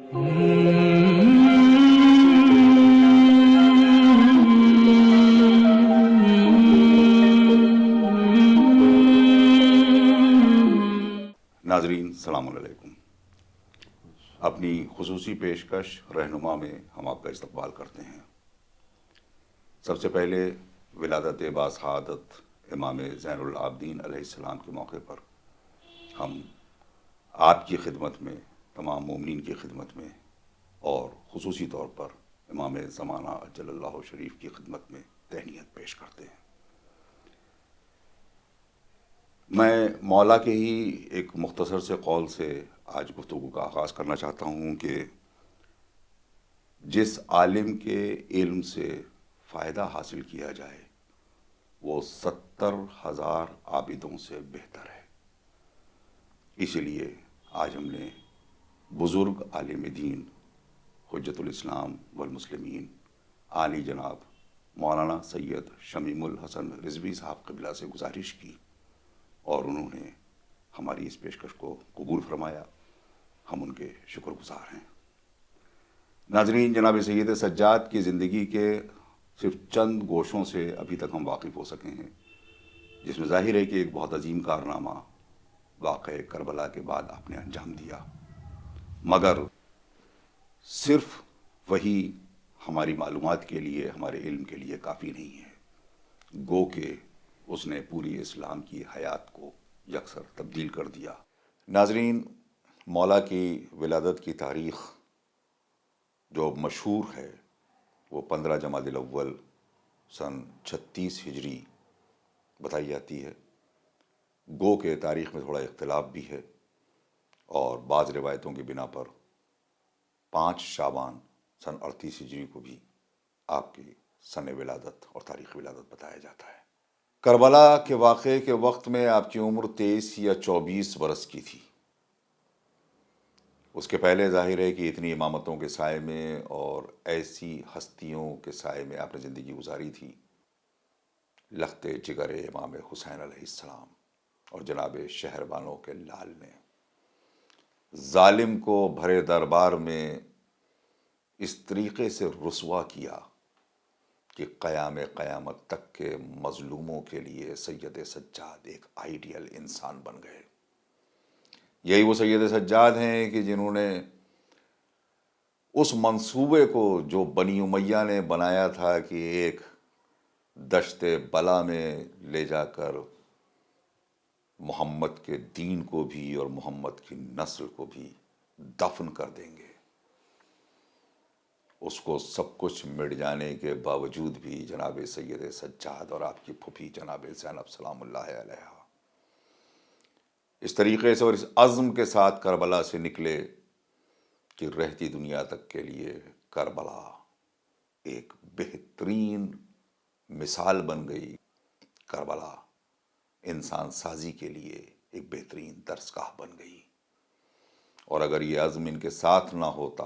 ناظرین السلام علیکم۔ اپنی خصوصی پیشکش رہنما میں ہم آپ کا استقبال کرتے ہیں۔ سب سے پہلے ولادت باسعادت امام زین العابدین علیہ السلام کے موقع پر ہم آپ کی خدمت میں، تمام مومنین کی خدمت میں اور خصوصی طور پر امام زمانہ عجل اللہ شریف کی خدمت میں تہنیت پیش کرتے ہیں۔ میں مولا کے ہی ایک مختصر سے قول سے آج گفتگو کا آغاز کرنا چاہتا ہوں کہ جس عالم کے علم سے فائدہ حاصل کیا جائے وہ 70,000 عابدوں سے بہتر ہے۔ اسی لیے آج ہم نے بزرگ عالم دین حجت الاسلام والمسلمین عالی جناب مولانا سید شمیم الحسن رضوی صاحب قبلہ سے گزارش کی اور انہوں نے ہماری اس پیشکش کو قبول فرمایا۔ ہم ان کے شکر گزار ہیں۔ ناظرین، جناب سید سجاد کی زندگی کے صرف چند گوشوں سے ابھی تک ہم واقف ہو سکے ہیں، جس میں ظاہر ہے کہ ایک بہت عظیم کارنامہ واقعہ کربلا کے بعد آپ نے انجام دیا، مگر صرف وہی ہماری معلومات کے لیے، ہمارے علم کے لیے کافی نہیں ہے، گو کہ اس نے پوری اسلام کی حیات کو یکسر تبدیل کر دیا۔ ناظرین، مولا کی ولادت کی تاریخ جو مشہور ہے وہ 15 جمادی الاول سن 36 ہجری بتائی جاتی ہے، گو کہ تاریخ میں تھوڑا اختلاف بھی ہے اور بعض روایتوں کی بنا پر 5 شعبان سن 38 ہجری کو بھی آپ کی سن ولادت اور تاریخ ولادت بتایا جاتا ہے۔ کربلا کے واقعے کے وقت میں آپ کی عمر 23 یا 24 برس کی تھی۔ اس کے پہلے ظاہر ہے کہ اتنی امامتوں کے سائے میں اور ایسی ہستیوں کے سائے میں آپ نے زندگی گزاری تھی۔ لخت جگر امام حسین علیہ السلام اور جناب شہر بانوں کے لال نے ظالم کو بھرے دربار میں اس طریقے سے رسوا کیا کہ قیام قیامت تک کے مظلوموں کے لیے سید سجاد ایک آئیڈیل انسان بن گئے۔ یہی وہ سید سجاد ہیں کہ جنہوں نے اس منصوبے کو جو بنی امیہ نے بنایا تھا کہ ایک دشت بلا میں لے جا کر محمد کے دین کو بھی اور محمد کی نسل کو بھی دفن کر دیں گے، اس کو سب کچھ مٹ جانے کے باوجود بھی جناب سید سجاد اور آپ کی پھوپھی جناب زینب سلام اللہ علیہا اس طریقے سے اور اس عزم کے ساتھ کربلا سے نکلے کہ رہتی دنیا تک کے لیے کربلا ایک بہترین مثال بن گئی، کربلا انسان سازی کے لیے ایک بہترین درسگاہ بن گئی، اور اگر یہ عزم ان کے ساتھ نہ ہوتا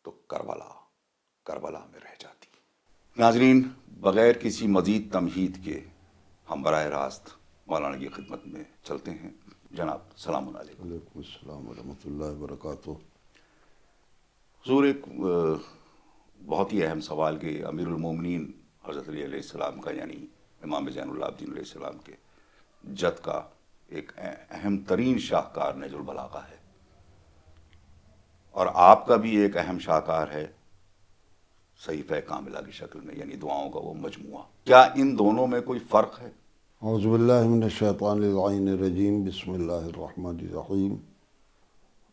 تو کربلا میں رہ جاتی۔ ناظرین، بغیر کسی مزید تمہید کے ہم براہ راست مولانا کی خدمت میں چلتے ہیں۔ جناب سلام علیکم۔ وعلیکم السلام ورحمۃ اللہ وبرکاتہ۔ حضور، ایک بہت ہی اہم سوال کہ امیر المومنین حضرت علی علیہ السلام کا، یعنی امام زین العابدین علیہ السلام کے جد کا ایک اہم ترین شاہکار نہج البلاغہ ہے، اور آپ کا بھی ایک اہم شاہکار ہے صحیفہ کاملہ کی شکل میں، یعنی دعاؤں کا وہ مجموعہ۔ کیا ان دونوں میں کوئی فرق ہے؟ اعوذ باللہ من الشیطان اللعین الرجیم، بسم اللہ الرحمن الرحیم۔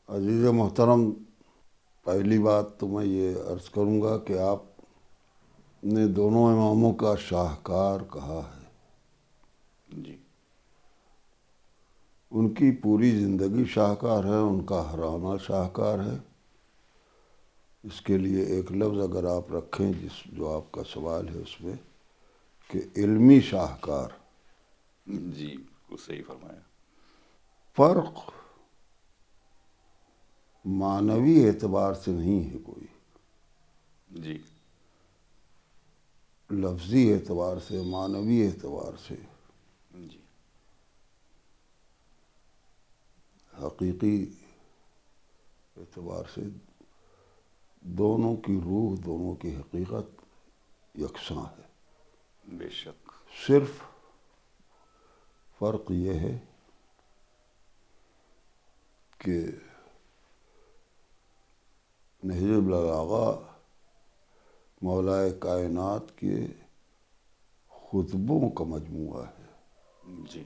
عزیز محترم، پہلی بات تو میں یہ عرض کروں گا کہ آپ نے دونوں اماموں کا شاہکار کہا ہے۔ جی، ان کی پوری زندگی شاہکار ہے، ان کا ہر عمل شاہکار ہے۔ اس کے لیے ایک لفظ اگر آپ رکھیں جو آپ کا سوال ہے اس میں، کہ علمی شاہکار، جی وہ صحیح فرمایا۔ فرق معنوی اعتبار سے نہیں ہے کوئی، جی لفظی اعتبار سے، معنوی اعتبار سے، جی حقیقی اعتبار سے دونوں کی روح، دونوں کی حقیقت یکساں ہے. بے شک. صرف فرق یہ ہے کہ نہج البلاغہ مولا کائنات کے خطبوں کا مجموعہ ہے. جی.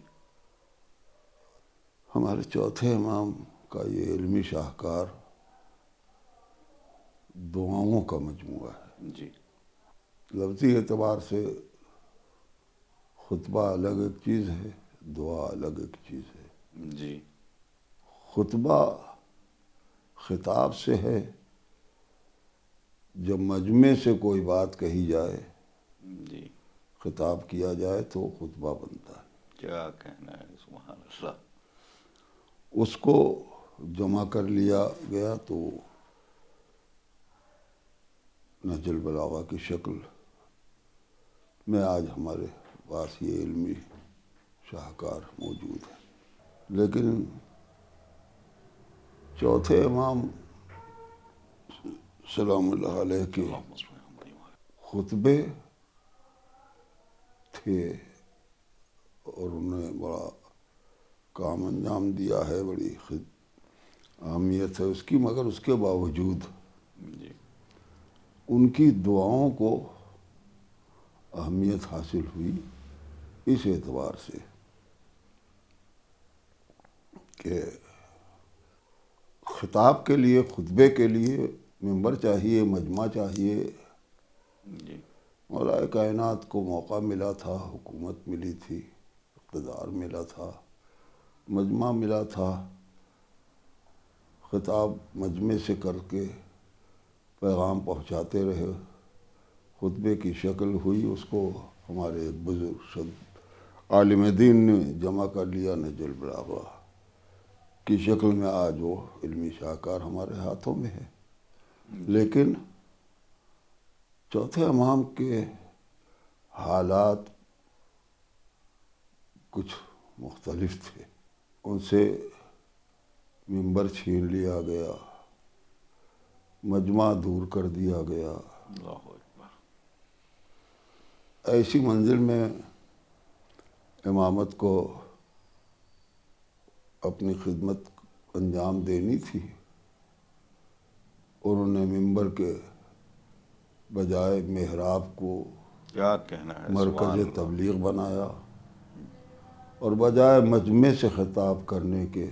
ہمارے چوتھے امام کا یہ علمی شاہکار دعاؤں کا مجموعہ ہے. جی. لفظی اعتبار سے خطبہ الگ ایک چیز ہے، دعا الگ ایک چیز ہے. جی. خطبہ خطاب سے ہے، جب مجمع سے کوئی بات کہی جائے، جی. خطاب کیا جائے تو خطبہ بنتا ہے. کیا کہنا ہے، سبحان اللہ. اس کو جمع کر لیا گیا تو نہج البلاغہ کی شکل میں آج ہمارے پاس یہ علمی شاہکار موجود ہے. لیکن چوتھے امام سلام اللہ علیہ کے خطبے تھے اور انہوں نے بڑا کام انجام دیا ہے، بڑی اہمیت ہے اس کی، مگر اس کے باوجود جی. ان کی دعاؤں کو اہمیت حاصل ہوئی اس اعتبار سے کہ خطاب کے لیے، خطبے کے لیے ممبر چاہیے، مجمع چاہیے. جی. مولا کائنات کو موقع ملا تھا، حکومت ملی تھی، اقتدار ملا تھا، مجمع ملا تھا. خطاب مجمع سے کر کے پیغام پہنچاتے رہے. خطبے کی شکل ہوئی، اس کو ہمارے ایک بزرگ عالم دین نے جمع کر لیا نہج البلاغہ کی شکل میں. آج وہ علمی شاہکار ہمارے ہاتھوں میں ہے. لیکن چوتھے امام کے حالات کچھ مختلف تھے. ان سے ممبر چھین لیا گیا، مجمع دور کر دیا گیا. اللہ اکبر. ایسی منزل میں امامت کو اپنی خدمت انجام دینی تھی. انہوں نے ممبر کے بجائے محراب کو کیا کہنا ہے، مرکز سبحان اللہ. تبلیغ بنایا اور بجائے مجمع سے خطاب کرنے کے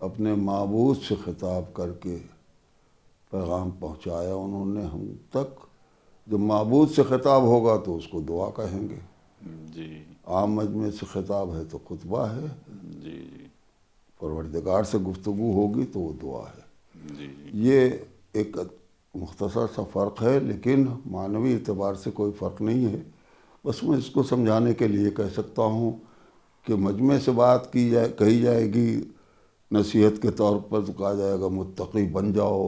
اپنے معبود سے خطاب کر کے پیغام پہنچایا. انہوں نے ہم تک جب معبود سے خطاب ہوگا تو اس کو دعا کہیں گے، جی. عام مجمع سے خطاب ہے تو خطبہ ہے، جی. جی. پروردگار سے گفتگو ہوگی تو وہ دعا ہے. جی. جی. یہ ایک مختصر سا فرق ہے، لیکن معنوی اعتبار سے کوئی فرق نہیں ہے. بس میں اس کو سمجھانے کے لیے کہہ سکتا ہوں کہ مجمع سے بات کہی جائے گی نصیحت کے طور پر، تو کہا جائے گا متقی بن جاؤ،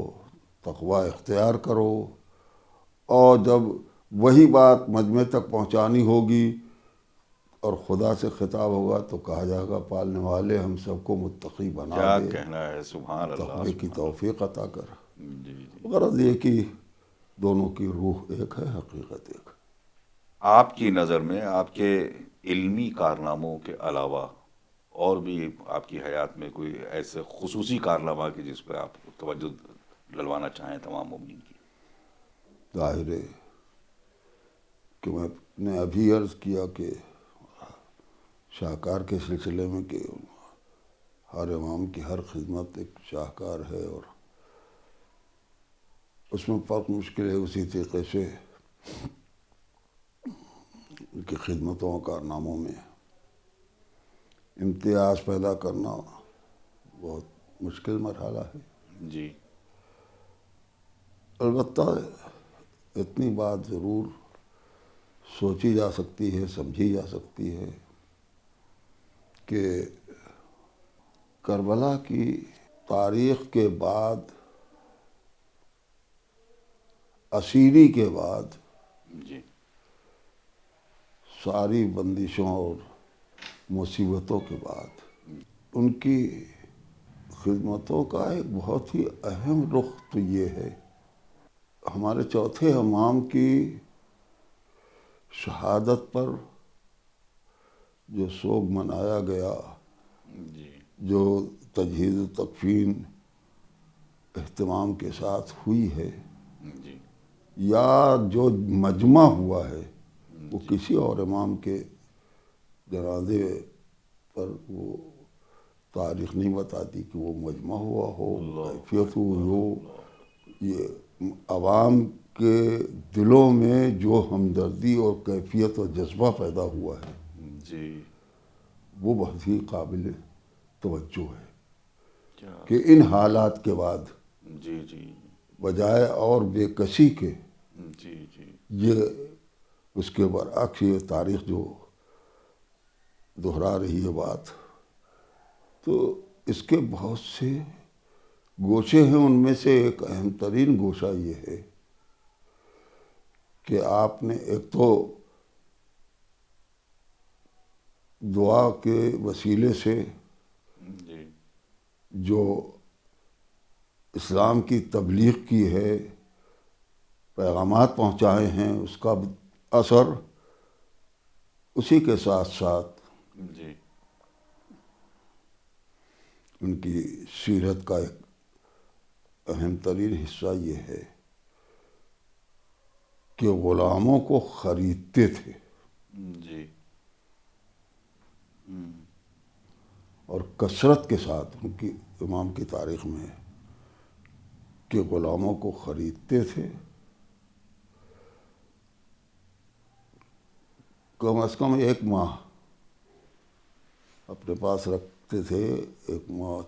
تقوی اختیار کرو. اور جب وہی بات مجمع تک پہنچانی ہوگی اور خدا سے خطاب ہوگا تو کہا جائے گا پالنے والے ہم سب کو متقی بنا کیا دے، کہنا ہے، سبحان اللہ. تقوی کی توفیق عطا کر. جی. جی. غرض یہ کہ دونوں کی روح ایک ہے، حقیقت ایک ہے. آپ کی نظر میں آپ کے علمی کارناموں کے علاوہ اور بھی آپ کی حیات میں کوئی ایسے خصوصی کارنامہ کہ جس پہ آپ توجہ ڈلوانا چاہیں تمام مومنین کی؟ ظاہر ہے کہ میں نے ابھی عرض کیا کہ شاہکار کے سلسلے میں کہ ہر امام کی ہر خدمت ایک شاہکار ہے، اور اس میں فرق مشکل ہے. اسی طریقے سے ان کی خدمتوں اور کارناموں میں امتیاز پیدا کرنا بہت مشکل مرحلہ ہے. جی. البتہ اتنی بات ضرور سوچی جا سکتی ہے، سمجھی جا سکتی ہے کہ کربلا کی تاریخ کے بعد، اسیری کے بعد، جی. ساری بندشوں اور مصیبتوں کے بعد ان کی خدمتوں کا ایک بہت ہی اہم رخ تو یہ ہے ہمارے چوتھے امام کی شہادت پر جو سوگ منایا گیا، جی جو تجہیز و تکفین اہتمام کے ساتھ ہوئی ہے، جی یا جو مجمع ہوا ہے، وہ کسی اور امام کے جنازے پر وہ تاریخ نہیں بتاتی کہ وہ مجمع ہوا ہو، کیفیت ہوئی ہو. یہ عوام کے دلوں میں جو ہمدردی اور کیفیت اور جذبہ پیدا ہوا ہے، جی وہ بہت ہی قابل توجہ ہے کیا کہ ان حالات کے بعد جی جی بجائے اور بے کسی کے جی جی یہ اس کے برعکس یہ تاریخ جو دہرا رہی ہے بات، تو اس کے بہت سے گوشے ہیں. ان میں سے ایک اہم ترین گوشہ یہ ہے کہ آپ نے ایک تو دعا کے وسیلے سے جی جو اسلام کی تبلیغ کی ہے، پیغامات پہنچائے ہیں، اس کا اثر، اسی کے ساتھ ساتھ جی ان کی سیرت کا ایک اہم ترین حصہ یہ ہے کہ غلاموں کو خریدتے تھے، جی اور کثرت کے ساتھ ان کی امام کی تاریخ میں ہے کہ غلاموں کو خریدتے تھے. کم از کم ایک ماہ اپنے پاس رکھتے تھے، ایک ماہ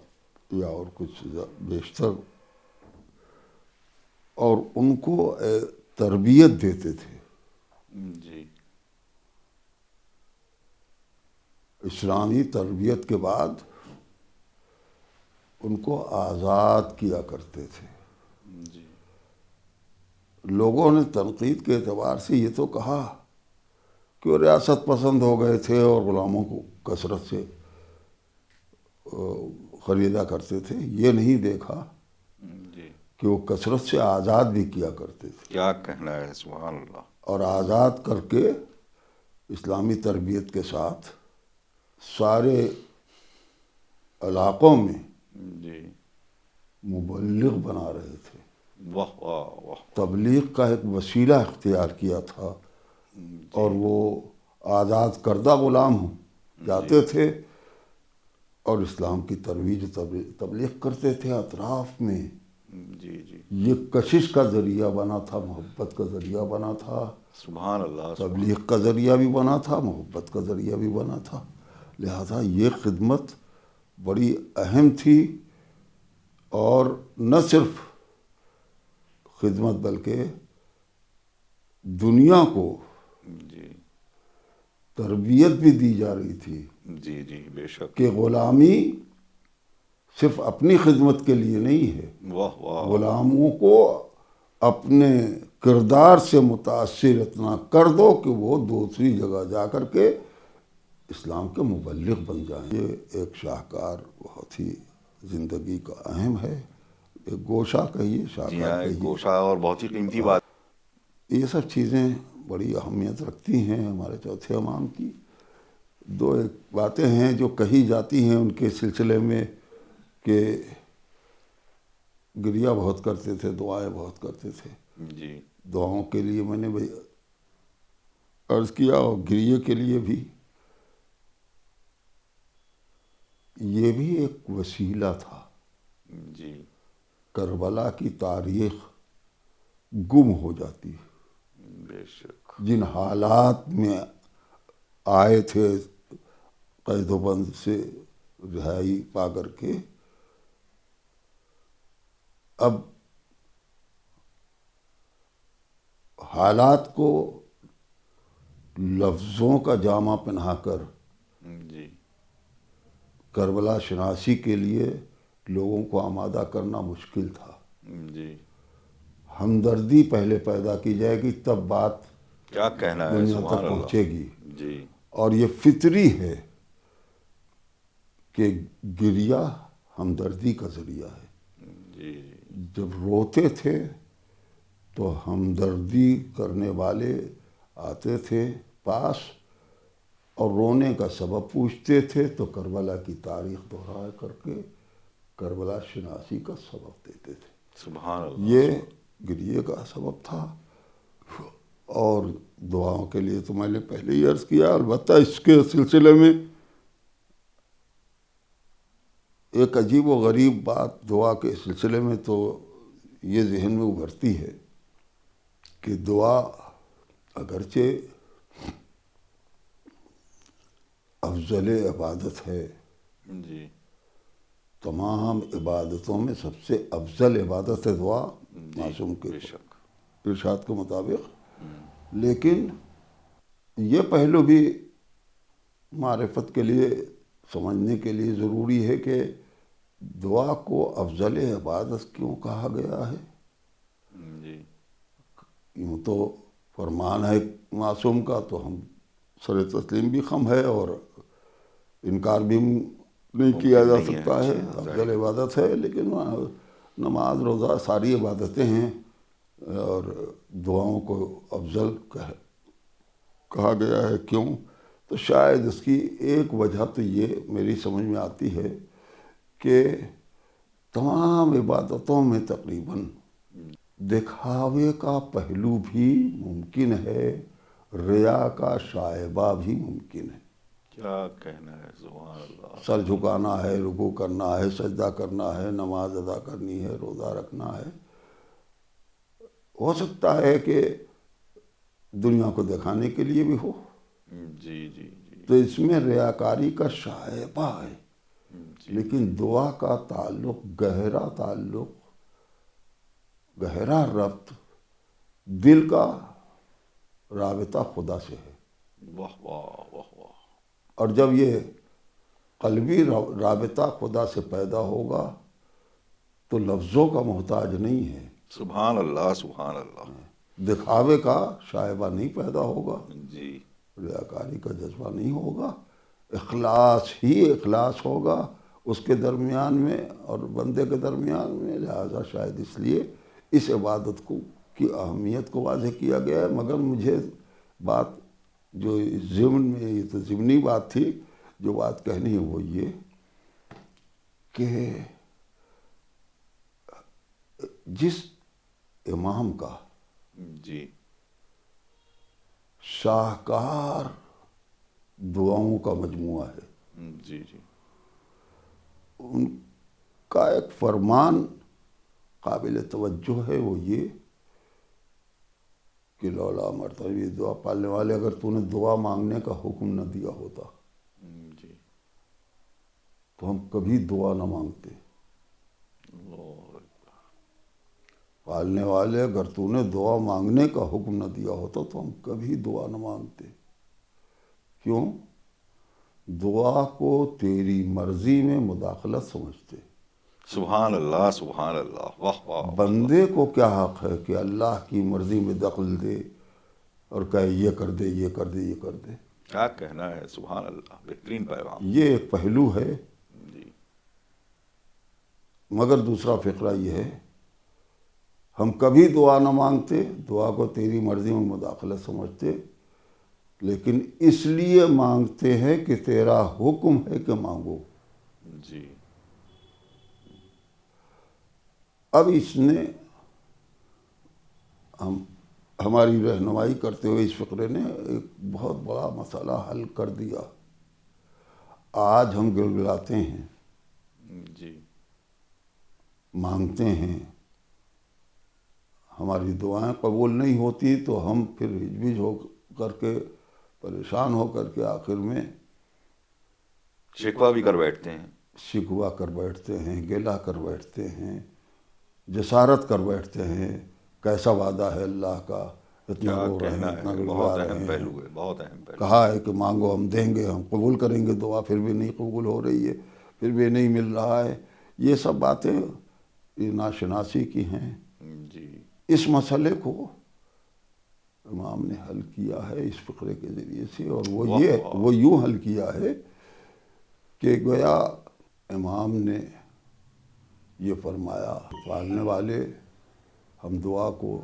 یا اور کچھ بیشتر، اور ان کو تربیت دیتے تھے. جی اسلامی تربیت کے بعد ان کو آزاد کیا کرتے تھے. جی لوگوں نے تنقید کے اعتبار سے یہ تو کہا کہ وہ ریاست پسند ہو گئے تھے اور غلاموں کو کثرت سے خریدا کرتے تھے. یہ نہیں دیکھا جی کہ وہ کثرت سے آزاد بھی کیا کرتے تھے، کیا کہنا ہے، سبحان اللہ. اور آزاد کر کے اسلامی تربیت کے ساتھ سارے علاقوں میں جی مبلغ بنا رہے تھے. واہ واہ واہ. تبلیغ کا ایک وسیلہ اختیار کیا تھا، اور وہ آزاد کردہ غلام جاتے تھے اور اسلام کی ترویج تبلیغ کرتے تھے اطراف میں. جی جی یہ کشش کا ذریعہ بنا تھا، محبت کا ذریعہ بنا تھا، سبحان اللہ. تبلیغ کا ذریعہ بھی بنا تھا، محبت کا ذریعہ بھی بنا تھا. لہذا یہ خدمت بڑی اہم تھی، اور نہ صرف خدمت بلکہ دنیا کو جی تربیت بھی دی جا رہی تھی جی جی بے شک. کہ غلامی صرف اپنی خدمت کے لیے نہیں ہے، واہ واہ. غلاموں کو اپنے کردار سے متاثر اتنا کر دو کہ وہ دوسری جگہ جا کر کے اسلام کے مبلغ بن جائیں. یہ ایک شاہکار بہت ہی زندگی کا اہم ہے، ایک گوشہ کہیے، جی شاہکار ہاں، ایک کہیے. گوشہ اور بہت ہی قیمتی بات. یہ سب چیزیں بڑی اہمیت رکھتی ہیں ہمارے چوتھے امام کی. دو ایک باتیں ہیں جو کہی جاتی ہیں ان کے سلسلے میں کہ گریہ بہت کرتے تھے، دعائیں بہت کرتے تھے. جی دعاؤں کے لیے میں نے عرض کیا، اور گریہ کے لیے بھی. یہ بھی ایک وسیلہ تھا. جی کربلا کی تاریخ گم ہو جاتی ہے. بے شک. جن حالات میں آئے تھے قید و بند سے رہائی پا کر کے، اب حالات کو لفظوں کا جامہ پہنا کر جی کربلا شناسی کے لیے لوگوں کو آمادہ کرنا مشکل تھا. جی ہمدردی پہلے پیدا کی جائے گی، تب بات کیا کہنا ہے، دنیا سبحان تک اللہ. پہنچے گی. جی اور یہ فطری ہے کہ گریہ ہمدردی کا ذریعہ ہے. جی جب روتے تھے تو ہمدردی کرنے والے آتے تھے پاس اور رونے کا سبب پوچھتے تھے، تو کربلا کی تاریخ دہرا کر کے کربلا شناسی کا سبب دیتے تھے۔ سبحان اللہ۔ یہ گریے کا سبب تھا۔ اور دعاؤں کے لیے تو میں نے پہلے ہی عرض کیا، البتہ اس کے سلسلے میں ایک عجیب و غریب بات دعا کے سلسلے میں تو یہ ذہن میں ابھرتی ہے کہ دعا اگرچہ افضل عبادت ہے، جی تمام عبادتوں میں سب سے افضل عبادت ہے دعا معصوم کے بے شک۔ ارشاد کے مطابق، لیکن یہ پہلو بھی معرفت کے لیے سمجھنے کے لیے ضروری ہے کہ دعا کو افضل عبادت کیوں کہا گیا ہے۔ جی یوں تو فرمان ہے معصوم کا تو ہم سر تسلیم بھی خم ہے اور انکار بھی نہیں کیا جا نہیں ہے، سکتا ہے، جی، افضل عبادت ہے، لیکن نماز روزہ ساری عبادتیں ہیں اور دعاؤں کو افضل کہا گیا ہے کیوں؟ تو شاید اس کی ایک وجہ تو یہ میری سمجھ میں آتی ہے کہ تمام عبادتوں میں تقریباً دکھاوے کا پہلو بھی ممکن ہے، ریا کا شائبہ بھی ممکن ہے۔ کیا کہنا ہے، سبحان اللہ۔ سر جھکانا ہے، رکوع کرنا ہے، سجدہ کرنا ہے، نماز ادا کرنی ہے، روزہ رکھنا ہے، ہو سکتا ہے کہ دنیا کو دکھانے کے لیے بھی ہو، جی جی جی تو اس میں ریاکاری کا شائبہ ہے، جی لیکن دعا کا تعلق گہرا ربط دل کا رابطہ خدا سے ہے، واہ واہ واہ واہ۔ اور جب یہ قلبی رابطہ خدا سے پیدا ہوگا تو لفظوں کا محتاج نہیں ہے، سبحان اللہ سبحان اللہ۔ دکھاوے کا شائبہ نہیں پیدا ہوگا، جی ریاکاری کا جذبہ نہیں ہوگا، اخلاص ہی اخلاص ہوگا اس کے درمیان میں اور بندے کے درمیان میں۔ لہذا شاید اس لیے اس عبادت کی اہمیت کو واضح کیا گیا ہے۔ مگر مجھے بات جو ضمن میں، یہ تو ضمنی بات تھی، جو بات کہنی ہے وہ یہ کہ جس امام کا جی شاہکار دعاؤں کا مجموعہ ہے، جی جی ان کا ایک فرمان قابل توجہ ہے، وہ یہ کہ لولا مرتبہ یہ دعا پالنے والے، اگر تو نے دعا مانگنے کا حکم نہ دیا ہوتا جی تو ہم کبھی دعا نہ مانگتے۔ اللہ اکبر۔ پالنے والے، اگر تو نے دعا مانگنے کا حکم نہ دیا ہوتا تو ہم کبھی دعا نہ مانگتے۔ کیوں؟ دعا کو تیری مرضی میں مداخلت سمجھتے۔ سبحان اللہ سبحان اللہ، واہ واہ۔ بندے کو کیا حق ہے کہ اللہ کی مرضی میں دخل دے اور کہے یہ کر دے، یہ کر دے، یہ کر دے؟ کیا کہنا ہے، سبحان اللہ، بہترین پیغام۔ یہ ایک پہلو ہے۔ جی مگر دوسرا فقرہ یہ ہے، ہم کبھی دعا نہ مانگتے، دعا کو تیری مرضی میں مداخلت سمجھتے، لیکن اس لیے مانگتے ہیں کہ تیرا حکم ہے کہ مانگو۔ جی اب اس نے ہماری رہنمائی کرتے ہوئے اس فقرے نے ایک بہت بڑا مسئلہ حل کر دیا۔ آج ہم گڑگڑاتے ہیں، جی مانگتے ہیں، ہماری دعائیں قبول نہیں ہوتی تو ہم پھر ہجبج ہو کر کے، پریشان ہو کر کے آخر میں شکوہ بھی کر بیٹھتے ہیں۔ شکوہ کر بیٹھتے ہیں، گلہ کر بیٹھتے ہیں، جسارت کر بیٹھتے ہیں، کیسا وعدہ ہے اللہ کا، اتنا کیا رو رہے کہنا ہیں، اتنا ہے، گڑگڑا بہت رہے اہم ہیں، پہلو ہے، بہت اہم پہلو۔ کہا ہے کہ مانگو ہم دیں گے، ہم قبول کریں گے دعا، پھر بھی نہیں قبول ہو رہی ہے، پھر بھی نہیں مل رہا ہے۔ یہ سب باتیں یہ ناشناسی کی ہیں۔ جی اس مسئلے کو امام نے حل کیا ہے اس فقرے کے ذریعے سے، اور وہ یوں حل کیا ہے کہ گویا امام نے یہ فرمایا، پالنے والے، ہم دعا کو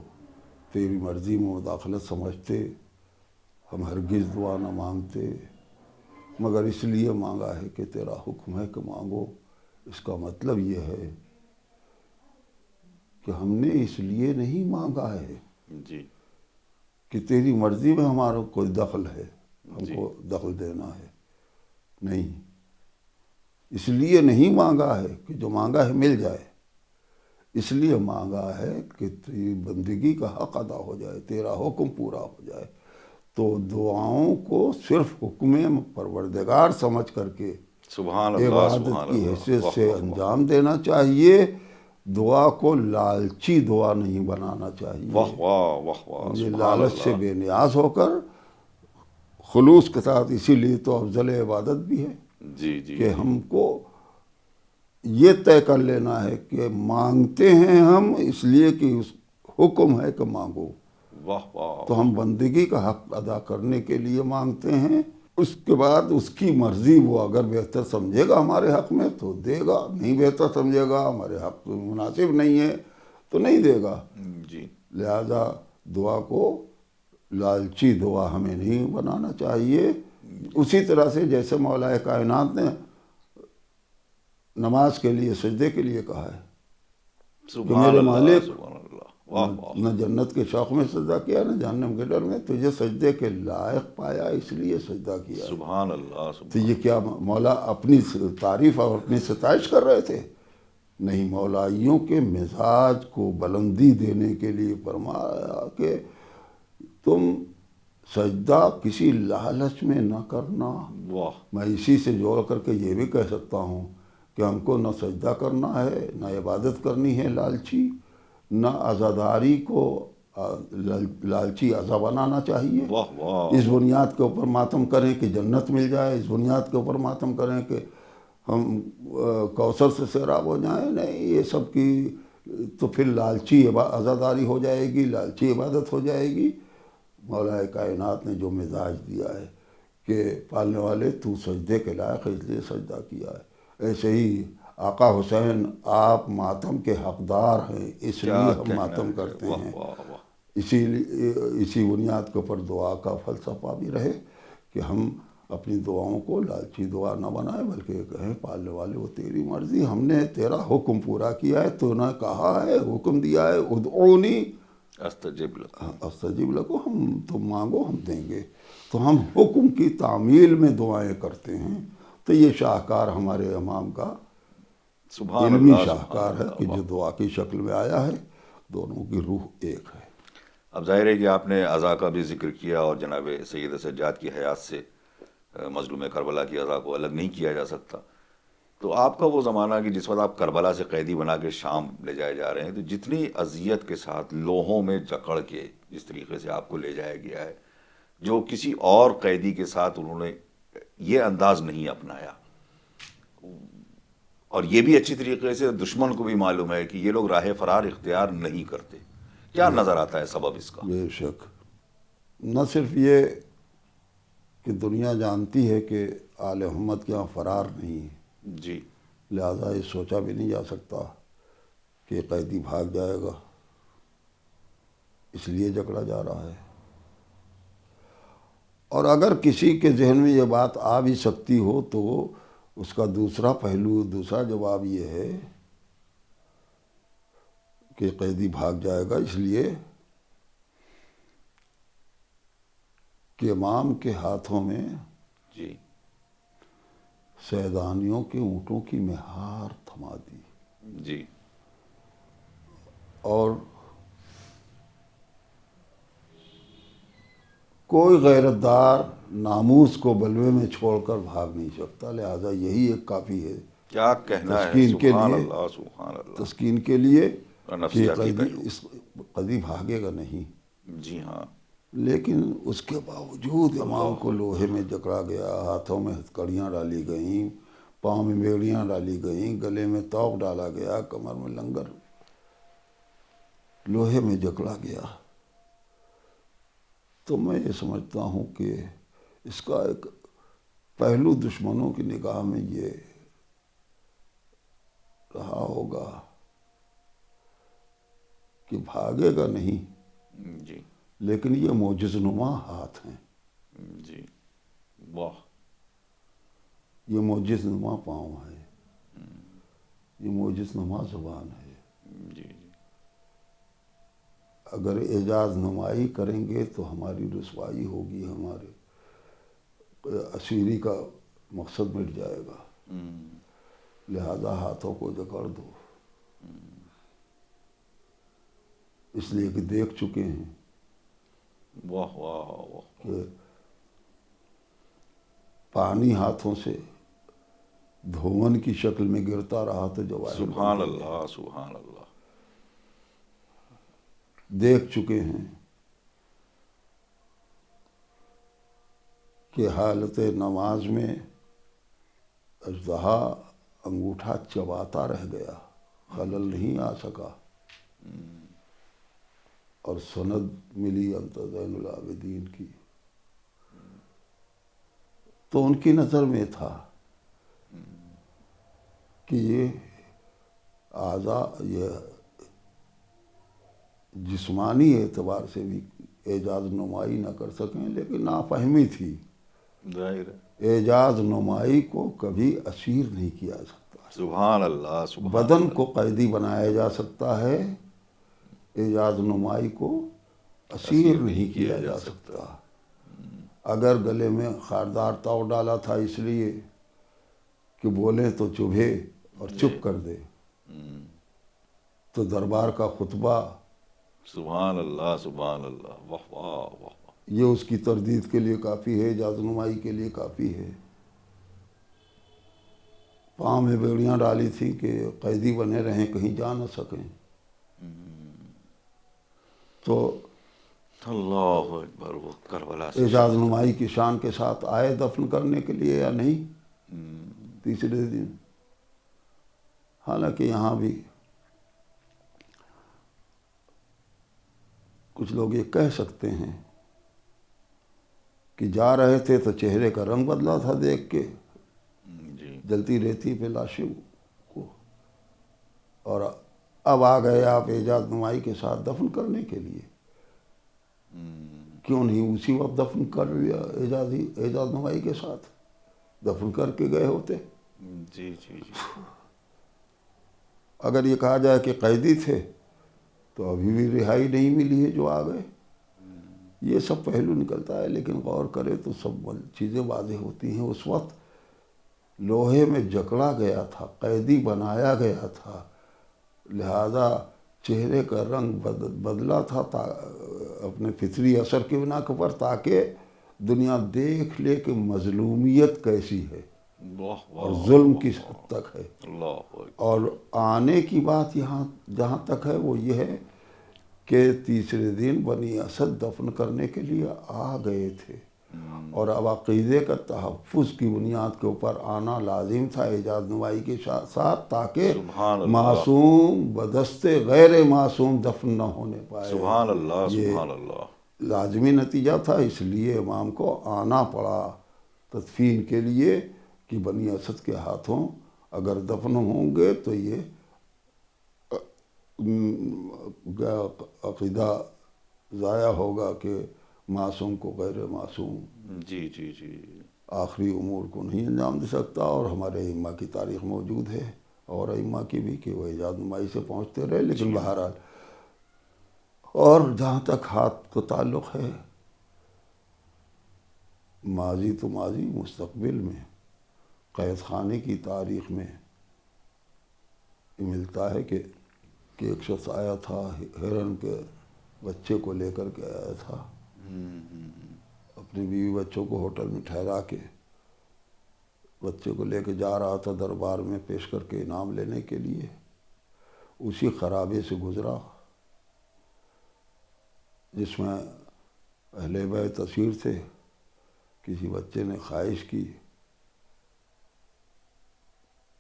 تیری مرضی میں مداخلت سمجھتے ہم ہرگز دعا نہ مانگتے، مگر اس لیے مانگا ہے کہ تیرا حکم ہے کہ مانگو۔ اس کا مطلب یہ ہے کہ ہم نے اس لیے نہیں مانگا ہے جی کہ تیری مرضی میں ہمارا کوئی دخل ہے، ہم جی کو دخل دینا ہے، نہیں، اس لیے نہیں مانگا ہے کہ جو مانگا ہے مل جائے، اس لیے مانگا ہے کہ تیری بندگی کا حق ادا ہو جائے، تیرا حکم پورا ہو جائے۔ تو دعاؤں کو صرف حکم پروردگار سمجھ کر کے سبحان اللہ عبادت سبحان کی اللہ، حیثیت واہ سے واہ واہ، انجام دینا چاہیے، دعا کو لالچی دعا نہیں بنانا چاہیے۔ واہ واہ واہ واہ، یہ سبحان لالچ سے اللہ، بے نیاز ہو کر خلوص کے ساتھ، اسی لیے تو افضل عبادت بھی ہے جی جی کہ جی، ہم کو یہ طے کر لینا ہے کہ مانگتے ہیں ہم اس لیے کہ اس حکم ہے کہ مانگو، واہ واہ، تو ہم بندگی کا حق ادا کرنے کے لیے مانگتے ہیں۔ اس کے بعد اس کی مرضی، وہ اگر بہتر سمجھے گا ہمارے حق میں تو دے گا، نہیں بہتر سمجھے گا، ہمارے حق میں مناسب نہیں ہے تو نہیں دے گا۔ جی لہذا دعا کو لالچی دعا ہمیں نہیں بنانا چاہیے۔ اسی طرح سے جیسے مولا کائنات نے نماز کے لیے، سجدے کے لیے کہا ہے کہ سبحان میرے اللہ مالک، سبحان اللہ، واہ واہ، نہ جنت کے شوق میں سجدہ کیا نہ جہنم کے ڈر میں، تجھے سجدے کے لائق پایا اس لیے سجدہ کیا ہے۔ سبحان اللہ تو سبحان یہ کیا مولا اپنی تعریف اور اپنی ستائش کر رہے تھے؟ نہیں، مولائیوں کے مزاج کو بلندی دینے کے لیے فرمایا کہ تم سجدہ کسی لالچ میں نہ کرنا۔ واہ، میں اسی سے جوڑ کر کے یہ بھی کہہ سکتا ہوں کہ ہم کو نہ سجدہ کرنا ہے، نہ عبادت کرنی ہے لالچی، نہ عزاداری کو لالچی عزا بنانا چاہیے۔ واہ واہ، اس بنیاد کے اوپر ماتم کریں کہ جنت مل جائے، اس بنیاد کے اوپر ماتم کریں کہ ہم کوثر سے سیراب ہو جائیں، نہیں، یہ سب کی تو پھر لالچی عزاداری ہو جائے گی، لالچی عبادت ہو جائے گی۔ مولا کائنات نے جو مزاج دیا ہے کہ پالنے والے تو سجدے کے لائق ہے اس لیے سجدہ کیا ہے، ایسے ہی آقا حسین آپ ماتم کے حقدار ہیں اس کیا لیے ہم کہنا ماتم ہے، کرتے واہ ہیں۔ واہ واہ، اسی بنیاد کے اوپر دعا کا فلسفہ بھی رہے کہ ہم اپنی دعاؤں کو لالچی دعا نہ بنائیں، بلکہ یہ کہیں پالنے والے وہ تیری مرضی، ہم نے تیرا حکم پورا کیا ہے، تو نے کہا ہے، حکم دیا ہے، ادعونی استجب لکم، استجب لکم، ہم تم مانگو ہم دیں گے۔ تو ہم حکم کی تعمیل میں دعائیں کرتے ہیں۔ تو یہ شاہکار ہمارے امام کا سبحان علمی اللہ سبحان شاہکار ہے اللہ، کہ جو واہ دعا کی شکل میں آیا ہے، دونوں کی روح ایک ہے۔ اب ظاہر ہے کہ آپ نے عزا کا بھی ذکر کیا اور جناب سید سجاد کی حیات سے مظلوم کربلا کی عزا کو الگ نہیں کیا جا سکتا۔ تو آپ کا وہ زمانہ کہ جس وقت آپ کربلا سے قیدی بنا کے شام لے جائے جا رہے ہیں، تو جتنی اذیت کے ساتھ لوہوں میں جکڑ کے جس طریقے سے آپ کو لے جایا گیا ہے، جو کسی اور قیدی کے ساتھ انہوں نے یہ انداز نہیں اپنایا، اور یہ بھی اچھی طریقے سے دشمن کو بھی معلوم ہے کہ یہ لوگ راہ فرار اختیار نہیں کرتے، کیا نظر آتا ہے سبب اس کا؟ بے شک، نہ صرف یہ کہ دنیا جانتی ہے کہ آل محمد کے یہاں فرار نہیں ہے، جی لہذا یہ سوچا بھی نہیں جا سکتا کہ قیدی بھاگ جائے گا، اس لیے جکڑا جا رہا ہے۔ اور اگر کسی کے ذہن میں یہ بات آ بھی سکتی ہو تو اس کا دوسرا پہلو، دوسرا جواب یہ ہے کہ قیدی بھاگ جائے گا اس لیے کہ امام کے ہاتھوں میں جی سیدانیوں کے اونٹوں کی مہار تھما دی، جی اور کوئی غیرت دار ناموس کو بلوے میں چھوڑ کر بھاگ نہیں سکتا، لہذا یہی ایک کافی ہے کیا کہنا ہے، تسکین کے سبحان لیے، اللہ سبحان اللہ، تسکین کے لیے اور کہ نفسیاتی پہلو، قیدی بھاگے گا نہیں۔ جی ہاں، لیکن اس کے باوجود امام اللہ کو لوہے میں جکڑا گیا، ہاتھوں میں ہتھکڑیاں ڈالی گئیں، پاؤں میں بیڑیاں ڈالی گئیں، گلے میں توق ڈالا گیا، کمر میں لنگر، لوہے میں جکڑا گیا۔ تو میں یہ سمجھتا ہوں کہ اس کا ایک پہلو دشمنوں کی نگاہ میں یہ رہا ہوگا کہ بھاگے گا نہیں، جی لیکن یہ معجز نما ہاتھ ہیں، جی، واہ، یہ معجز نما پاؤں ہے، یہ معجز نما زبان ہے۔ جی جی اگر اعجاز نمائی کریں گے تو ہماری رسوائی ہوگی، ہمارے اسیری کا مقصد مٹ جائے گا، لہذا ہاتھوں کو جکڑ دو، اس لیے کہ دیکھ چکے ہیں واہ واہ واہ، کہ پانی ہاتھوں سے دھون کی شکل میں گرتا رہا تو جواہر بن سبحان کے اللہ سبحان اللہ، دیکھ چکے ہیں کہ حالت نماز میں اژدہا انگوٹھا چباتا رہ گیا، خلل نہیں آ سکا، اور سند ملی انت زین العابدین کی، تو ان کی نظر میں تھا کہ یہ اعضاء یہ جسمانی اعتبار سے بھی اعجاز نمائی نہ کر سکیں، لیکن نافہمی تھی، ظاہر ہے، اعجاز نمائی کو کبھی اسیر نہیں کیا سکتا، سبحان اللہ سبحان بدن اللہ، کو قیدی بنایا جا سکتا ہے، اعجاز نمائی کو اسیر نہیں کیا جا سکتا۔ اگر گلے میں خاردار تاؤ ڈالا تھا اس لیے کہ بولیں تو چبھے اور چپ کر دے، تو دربار کا خطبہ سبحان اللہ سبحان اللہ، واہ واہ واہ، یہ اس کی تردید کے لیے کافی ہے، اعجاز نمائی کے لیے کافی ہے۔ پاؤں میں بیڑیاں ڈالی تھی کہ قیدی بنے رہیں، کہیں جا نہ سکیں، تو اللہ اکبر، وہ کربلا سے اعجاز نمائی کی شان کے ساتھ آئے دفن کرنے کے لیے یا نہیں تیسرے دن۔ حالانکہ یہاں بھی کچھ لوگ یہ کہہ سکتے ہیں کہ جا رہے تھے تو چہرے کا رنگ بدلا تھا دیکھ کے، جی جلتی ریتی پہ لاشوں کو، اور اب آ گئے آپ اعجاز نمائی کے ساتھ دفن کرنے کے لیے، کیوں نہیں اسی وقت دفن کر لیا اعجاز نمائی کے ساتھ دفن کر کے گئے ہوتے؟ جی جی جی، اگر یہ کہا جائے کہ قیدی تھے تو ابھی بھی رہائی نہیں ملی ہے جو آ گئے، یہ سب پہلو نکلتا ہے، لیکن غور کرے تو سب چیزیں واضح ہوتی ہیں۔ اس وقت لوہے میں جکڑا گیا تھا، قیدی بنایا گیا تھا، لہذا چہرے کا رنگ بدلا تھا اپنے فطری اثر کے بنا پر، تاکہ دنیا دیکھ لے کہ مظلومیت کیسی ہے واہ اور واہ، ظلم کس حد تک ہے۔ اللہ اکبر، اور آنے کی بات یہاں جہاں تک ہے وہ یہ ہے کہ تیسرے دن بنی اسد دفن کرنے کے لیے آ گئے تھے، اور اب عقیدے کا تحفظ کی بنیاد کے اوپر آنا لازم تھا اعجاز نمائی کے ساتھ، تاکہ سبحان اللہ معصوم بدست غیر معصوم دفن نہ ہونے پائے۔ سبحان اللہ یہ سبحان اللہ، لازمی نتیجہ تھا، اس لیے امام کو آنا پڑا تدفین کے لیے کہ بنی اسد کے ہاتھوں اگر دفن ہوں گے تو یہ عقیدہ ضائع ہوگا کہ معصوم کو غیر معصوم جی جی جی، آخری امور کو نہیں انجام دے سکتا، اور ہمارے ائمہ کی تاریخ موجود ہے اور ائمہ کی بھی کہ وہ اعجاز نمائی سے پہنچتے رہے، لیکن بہرحال اور جہاں تک ہاتھ کو تعلق ہے، ماضی تو ماضی، مستقبل میں قید خانے کی تاریخ میں ملتا ہے کہ ایک شخص آیا تھا، ہرن کے بچے کو لے کر کے آیا تھا، اپنی بیوی بچوں کو ہوٹل میں ٹھہرا کے بچے کو لے کے جا رہا تھا دربار میں پیش کر کے انعام لینے کے لیے، اسی خرابے سے گزرا جس میں اہل بیت اسیر تھے۔ کسی بچے نے خواہش کی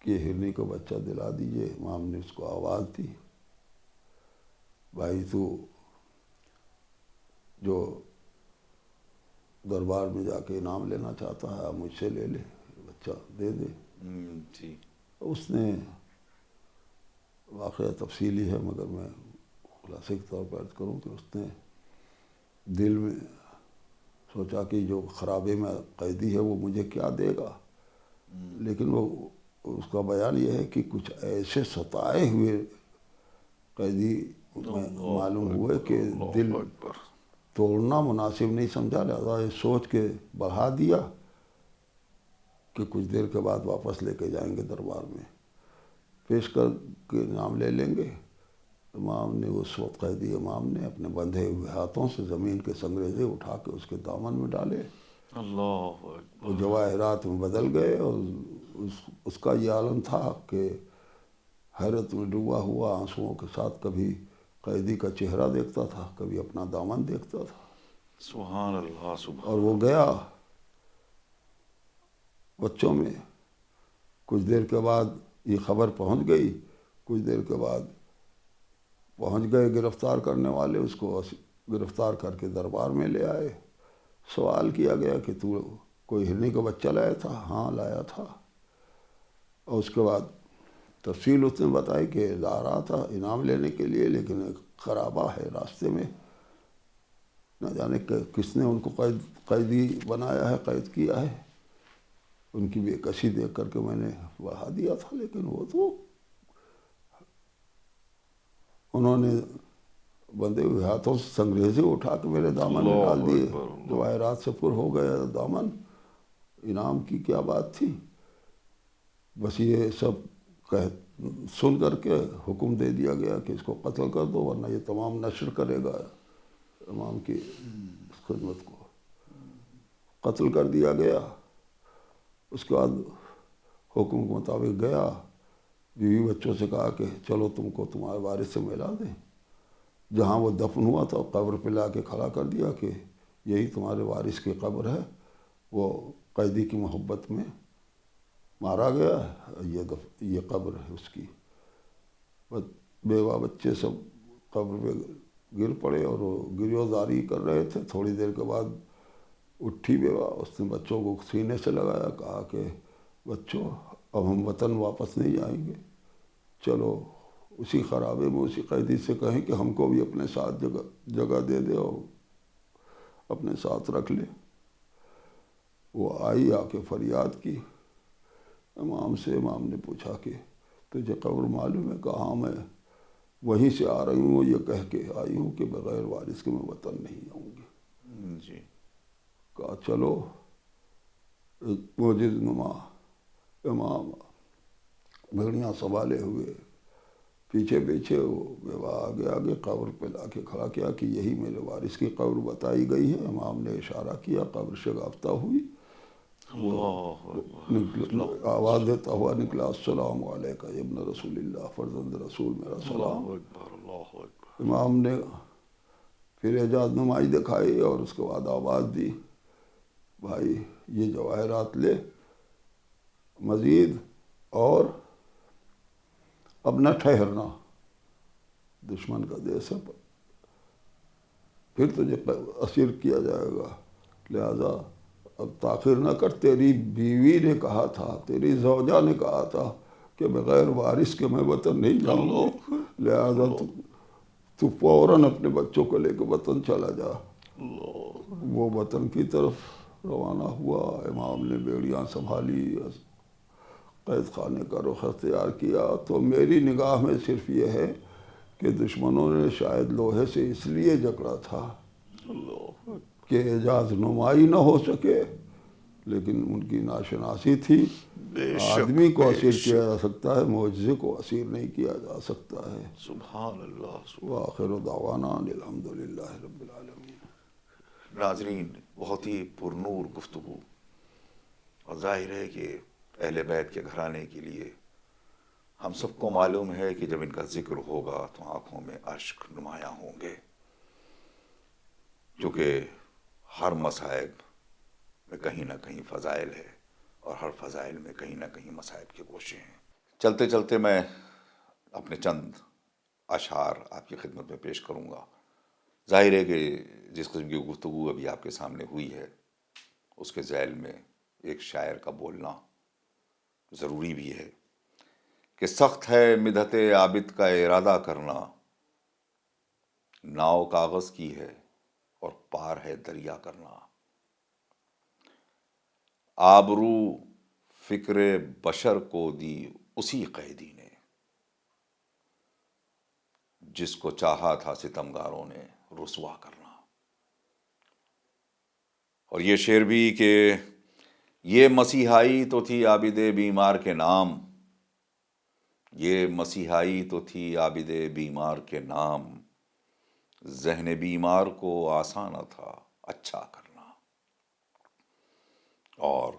کہ ہرنی کو بچہ دلا دیجئے، امام نے اس کو آواز دی، بھائی تو جو دربار میں جا کے انعام لینا چاہتا ہے مجھ سے لے لے، بچہ دے دے۔ جی، اس نے واقعہ تفصیلی ہے مگر میں خلاصے کے طور پر عرض کروں کہ اس نے دل میں سوچا کہ جو خرابے میں قیدی ہے وہ مجھے کیا دے گا، لیکن وہ اس کا بیان یہ ہے کہ کچھ ایسے ستائے ہوئے قیدی میں معلوم ہوئے کہ دل اللہ اکبر، توڑنا مناسب نہیں سمجھا، لہذا یہ سوچ کے بڑھا دیا کہ کچھ دیر کے بعد واپس لے کے جائیں گے دربار میں، پیش کر کے نام لے لیں گے۔ امام نے اس وقت قیدی امام نے اپنے بندھے ہوئے ہاتھوں سے زمین کے سنگریزے اٹھا کے اس کے دامن میں ڈالے، اللہ وہ اکبر، جواہرات میں بدل گئے، اور اس کا یہ عالم تھا کہ حیرت میں ڈوبا ہوا آنسوؤں کے ساتھ کبھی قیدی کا چہرہ دیکھتا تھا، کبھی اپنا دامن دیکھتا تھا۔ سبحان اللہ، اور سبحان وہ اللہ، گیا بچوں میں، کچھ دیر کے بعد یہ خبر پہنچ گئی، کچھ دیر کے بعد پہنچ گئے گرفتار کرنے والے، اس کو گرفتار کر کے دربار میں لے آئے۔ سوال کیا گیا کہ تو کوئی ہرنی کا بچہ لایا تھا؟ ہاں لایا تھا۔ اور اس کے بعد تفصیل اس نے بتائی کہ لا رہا تھا انعام لینے کے لیے، لیکن ایک خرابہ ہے راستے میں، نہ جانے کہ کس نے ان کو قیدی بنایا ہے، قید کیا ہے۔ ان کی بے کسی دیکھ کر کے میں نے بڑھا دیا تھا، لیکن وہ تو انہوں نے بندے ہوئے ہاتھوں سے سنگریزے اٹھا کے میرے دامن میں ڈال اللہ دیے، اکبر، اللہ، جواہرات سے پر ہو گیا دامن، انعام کی کیا بات تھی۔ بس یہ سب سن کر کے حکم دے دیا گیا کہ اس کو قتل کر دو، ورنہ یہ تمام نشر کرے گا امام کی خدمت کو۔ قتل کر دیا گیا۔ اس کے بعد حکم کے مطابق گیا، بیوی بچوں سے کہا کہ چلو تم کو تمہارے وارث سے ملا دیں۔ جہاں وہ دفن ہوا تھا قبر پہ لا کے کھڑا کر دیا کہ یہی تمہارے وارث کی قبر ہے، وہ قیدی کی محبت میں مارا گیا ہے، یہ قبر ہے اس کی۔ بس بیوہ بچے سب قبر پہ گر پڑے اور وہ گریزاری کر رہے تھے۔ تھوڑی دیر کے بعد اٹھی بیوہ، اس نے بچوں کو سینے سے لگایا، کہا کہ بچوں اب ہم وطن واپس نہیں جائیں گے، چلو اسی خرابے میں اسی قیدی سے کہیں کہ ہم کو بھی اپنے ساتھ جگہ دے دے اور اپنے ساتھ رکھ لے۔ وہ آئی، آ کے فریاد کی امام سے۔ امام نے پوچھا کہ تجھے قبر معلوم ہے؟ کہا ہاں، میں وہیں سے آ رہی ہوں، یہ کہہ کے آئی ہوں کہ بغیر وارث کے میں وطن نہیں جاؤں گی۔ جی، کہا چلو۔ ایک معجز نما امام بھیڑیاں سنبھالے ہوئے پیچھے پیچھے، وہ بیوہ آگے آگے قبر پہ لا کے کھڑا کیا کہ یہی میرے وارث کی قبر بتائی گئی ہے۔ امام نے اشارہ کیا، قبر شگافتہ ہوئی، اللہ اکبر، اللہ، آواز دیتا ہوا نکلا، السلام علیکہ ابن رسول اللہ، فرزند رسول میرا سلام۔ اللہ اکبر، اللہ اکبر، امام نے پھر اعجاز نمائی دکھائی اور اس کے بعد آواز دی، بھائی یہ جواہرات لے مزید، اور اب نہ ٹھہرنا، دشمن کا دیس ہے، پھر تجھے اسیر کیا جائے گا، لہذا اب تاخیر نہ کر۔ تیری بیوی نے کہا تھا، تیری زوجہ نے کہا تھا کہ بغیر وارث کے میں وطن نہیں جاؤں گی، لہذا تو فوراً اپنے بچوں کو لے کے وطن چلا جا۔ وہ وطن کی طرف روانہ ہوا۔ امام نے بیڑیاں سنبھالی، قید خانے کا رخ اختیار کیا۔ تو میری نگاہ میں صرف یہ ہے کہ دشمنوں نے شاید لوہے سے اس لیے جکڑا تھا کہ اعجاز نمائی نہ ہو سکے، لیکن ان کی ناشناسی تھی۔ بے شک، آدمی کو بے اسیر کیا شک، جا سکتا ہے، معجزے کو اسیر نہیں کیا جا سکتا ہے۔ سبحان اللہ، وآخر دعوانا الحمد للہ رب العالمین۔ ناظرین، بہت ہی پرنور گفتگو، اور ظاہر ہے کہ اہل بیت کے گھرانے کے لیے ہم سب کو معلوم ہے کہ جب ان کا ذکر ہوگا تو آنکھوں میں اشک نمایاں ہوں گے، کیونکہ ہر مصائب میں کہیں نہ کہیں فضائل ہے، اور ہر فضائل میں کہیں نہ کہیں مصائب کے گوشے ہیں۔ چلتے چلتے میں اپنے چند اشعار آپ کی خدمت میں پیش کروں گا۔ ظاہر ہے کہ جس قسم کی گفتگو ابھی آپ کے سامنے ہوئی ہے، اس کے ذیل میں ایک شاعر کا بولنا ضروری بھی ہے کہ سخت ہے مدحت عابد کا ارادہ کرنا، ناؤ کاغذ کی ہے اور پار ہے دریا کرنا۔ آبرو فکر بشر کو دی اسی قیدی نے، جس کو چاہا تھا ستمگاروں نے رسوا کرنا۔ اور یہ شعر بھی کہ یہ مسیحائی تو تھی عابد بیمار کے نام، یہ مسیحائی تو تھی عابد بیمار کے نام، ذہن بیمار کو آسان نہ تھا اچھا کرنا۔ اور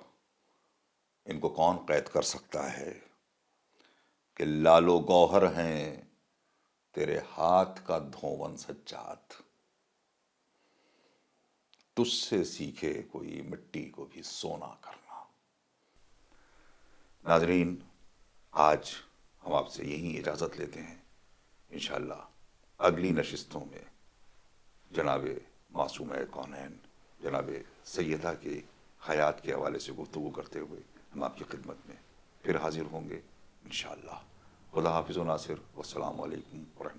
ان کو کون قید کر سکتا ہے کہ لال و گوہر ہیں تیرے ہاتھ کا دھون سجاد، تجھ سے سیکھے کوئی مٹی کو بھی سونا کرنا۔ ناظرین، آج ہم آپ سے یہیں اجازت لیتے ہیں، انشاءاللہ اگلی نشستوں میں جناب معصومہ کونین جناب سیدہ کی حیات کے حوالے سے گفتگو کرتے ہوئے ہم آپ کی خدمت میں پھر حاضر ہوں گے انشاءاللہ۔ خدا حافظ و ناصر، والسلام علیکم ورحمۃ اللہ۔